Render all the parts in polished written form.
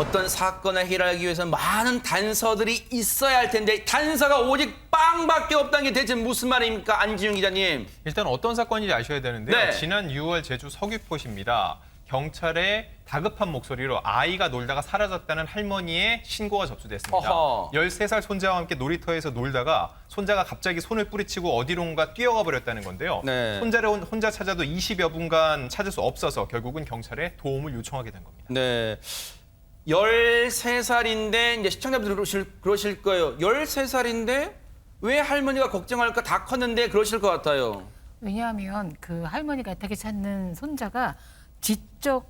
어떤 사건을 해결하기 위해서 많은 단서들이 있어야 할 텐데 단서가 오직 빵밖에 없다는 게 대체 무슨 말입니까? 안지윤 기자님. 일단 어떤 사건인지 아셔야 되는데요. 네. 지난 6월 제주 서귀포시입니다. 경찰의 다급한 목소리로 아이가 놀다가 사라졌다는 할머니의 신고가 접수됐습니다. 어허. 13살 손자와 함께 놀이터에서 놀다가 손자가 갑자기 손을 뿌리치고 어디론가 뛰어가 버렸다는 건데요. 네. 손자를 혼자 찾아도 20여 분간 찾을 수 없어서 결국은 경찰에 도움을 요청하게 된 겁니다. 네. 13살인데 이제 시청자분들 그러실 거예요. 13살인데 왜 할머니가 걱정할까? 다 컸는데 그러실 것 같아요. 왜냐하면 그 할머니가 애타게 찾는 손자가 지적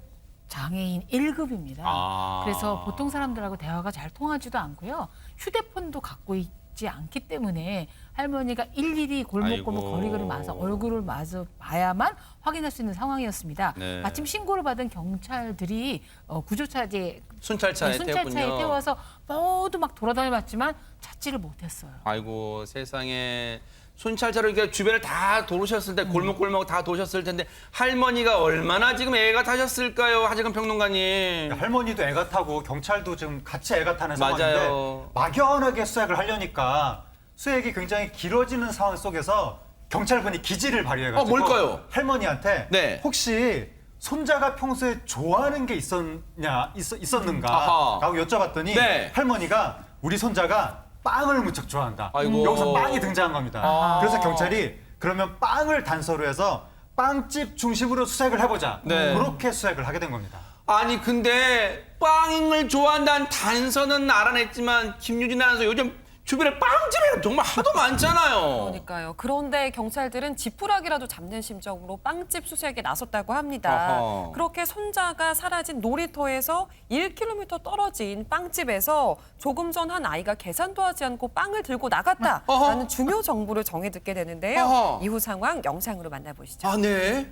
장애인 1급입니다. 아. 그래서 보통 사람들하고 대화가 잘 통하지도 않고요. 휴대폰도 갖고 있지 않기 때문에 할머니가 일일이 골목골목 아이고. 거리거리 마서 얼굴을 마주 봐야만 확인할 수 있는 상황이었습니다. 네. 마침 신고를 받은 경찰들이 구조차에 순찰차에 태웠군요. 태워서 모두 막 돌아다녀봤지만 찾지를 못했어요. 아이고 세상에. 순찰차로 이렇게 주변을 다 도우셨을 때 골목골목 다 도우셨을 텐데 할머니가 얼마나 지금 애가 타셨을까요? 하재근 평론가님. 할머니도 애가 타고 경찰도 지금 같이 애가 타는 맞아요. 상황인데 막연하게 수색을 하려니까 수색이 굉장히 길어지는 상황 속에서 경찰분이 기지를 발휘해가지고 뭘까요? 할머니한테 네. 혹시 손자가 평소에 좋아하는 게 있었는가 아하. 라고 여쭤봤더니 네. 할머니가 우리 손자가 빵을 무척 좋아한다. 아이고. 여기서 빵이 등장한 겁니다. 아. 그래서 경찰이 그러면 빵을 단서로 해서 빵집 중심으로 수색을 해보자. 네. 그렇게 수색을 하게 된 겁니다. 아니 근데 빵을 좋아한다는 단서는 알아냈지만 김유진 아나운서 요즘 주변에 빵집이 정말 하도 많잖아요. 그러니까요. 그런데 경찰들은 지푸라기라도 잡는 심정으로 빵집 수색에 나섰다고 합니다. 어허. 그렇게 손자가 사라진 놀이터에서 1km 떨어진 빵집에서 조금 전 한 아이가 계산도 하지 않고 빵을 들고 나갔다라는 어허. 중요 정보를 정해 듣게 되는데요. 어허. 이후 상황 영상으로 만나보시죠. 아 네.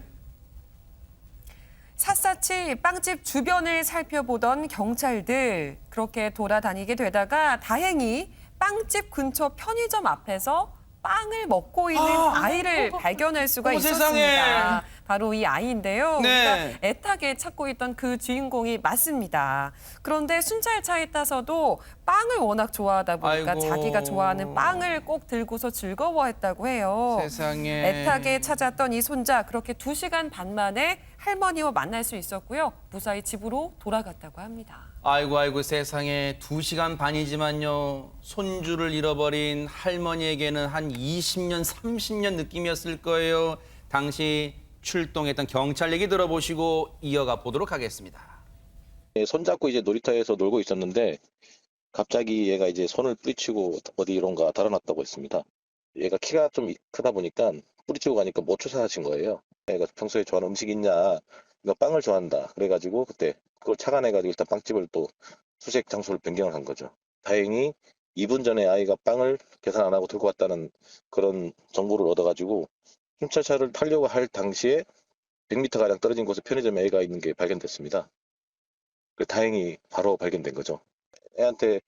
샅샅이 빵집 주변을 살펴보던 경찰들 그렇게 돌아다니게 되다가 다행히 빵집 근처 편의점 앞에서 빵을 먹고 있는 아이를 발견할 수가 어머, 있었습니다. 세상에. 바로 이 아이인데요. 네. 우리가 애타게 찾고 있던 그 주인공이 맞습니다. 그런데 순찰차에 따서도 빵을 워낙 좋아하다 보니까 아이고. 자기가 좋아하는 빵을 꼭 들고서 즐거워했다고 해요. 세상에. 애타게 찾았던 이 손자 그렇게 2시간 반 만에 할머니와 만날 수 있었고요. 무사히 집으로 돌아갔다고 합니다. 아이고 세상에 2시간 반이지만요. 손주를 잃어버린 할머니에게는 한 20년, 30년 느낌이었을 거예요. 당시 출동했던 경찰 얘기 들어보시고 이어가 보도록 하겠습니다. 손잡고 이제 놀이터에서 놀고 있었는데 갑자기 얘가 이제 손을 뿌리치고 어디론가 달아났다고 했습니다. 얘가 키가 좀 크다 보니까 뿌리치고 가니까 못 쫓아가신 거예요. 얘가 평소에 좋아하는 음식 있냐? 이거 빵을 좋아한다. 그래가지고 그때 그걸 착안해가지고 일단 빵집을 또 수색 장소를 변경을 한 거죠. 다행히 2분 전에 아이가 빵을 계산 안 하고 들고 왔다는 그런 정보를 얻어가지고 순찰차를 타려고 할 당시에 100m가량 떨어진 곳에 편의점에 애가 있는 게 발견됐습니다. 다행히 바로 발견된 거죠. 애한테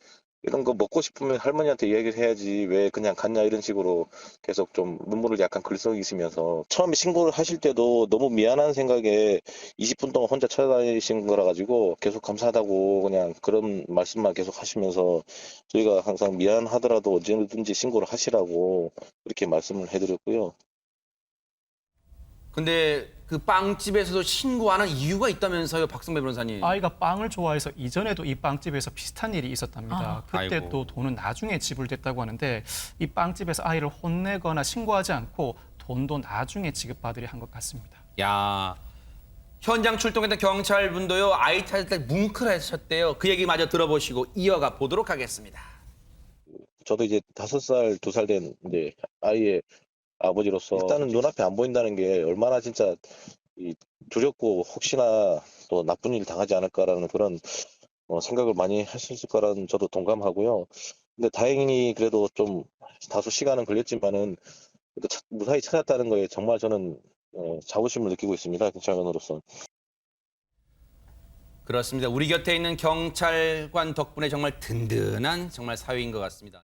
이런 거 먹고 싶으면 할머니한테 이야기를 해야지 왜 그냥 갔냐 이런 식으로 계속 좀 눈물을 약간 글썽이시면서 처음에 신고를 하실 때도 너무 미안한 생각에 20분 동안 혼자 찾아다니신 거라 가지고 계속 감사하다고 그냥 그런 말씀만 계속 하시면서 저희가 항상 미안하더라도 언제든지 신고를 하시라고 그렇게 말씀을 해드렸고요. 근데 그 빵집에서도 신고하는 이유가 있다면서요, 박성배 변호사님. 아이가 빵을 좋아해서 이전에도 이 빵집에서 비슷한 일이 있었답니다. 그때 아이고. 또 돈은 나중에 지불됐다고 하는데 이 빵집에서 아이를 혼내거나 신고하지 않고 돈도 나중에 지급받으려 한 것 같습니다. 야, 현장 출동했던 경찰분도요 아이 찾을 때 뭉클하셨대요. 그 얘기 마저 들어보시고 이어가 보도록 하겠습니다. 저도 이제 5살, 2살 된 이제 아이의 아버지로서 일단은 눈앞에 안 보인다는 게 얼마나 진짜 두렵고 혹시나 또 나쁜 일 당하지 않을까라는 그런 생각을 많이 하셨을 거라는 저도 동감하고요. 근데 다행히 그래도 좀 다소 시간은 걸렸지만은 그래도 무사히 찾았다는 거에 정말 저는 자부심을 느끼고 있습니다. 경찰관으로서. 그렇습니다. 우리 곁에 있는 경찰관 덕분에 정말 든든한 정말 사회인 것 같습니다.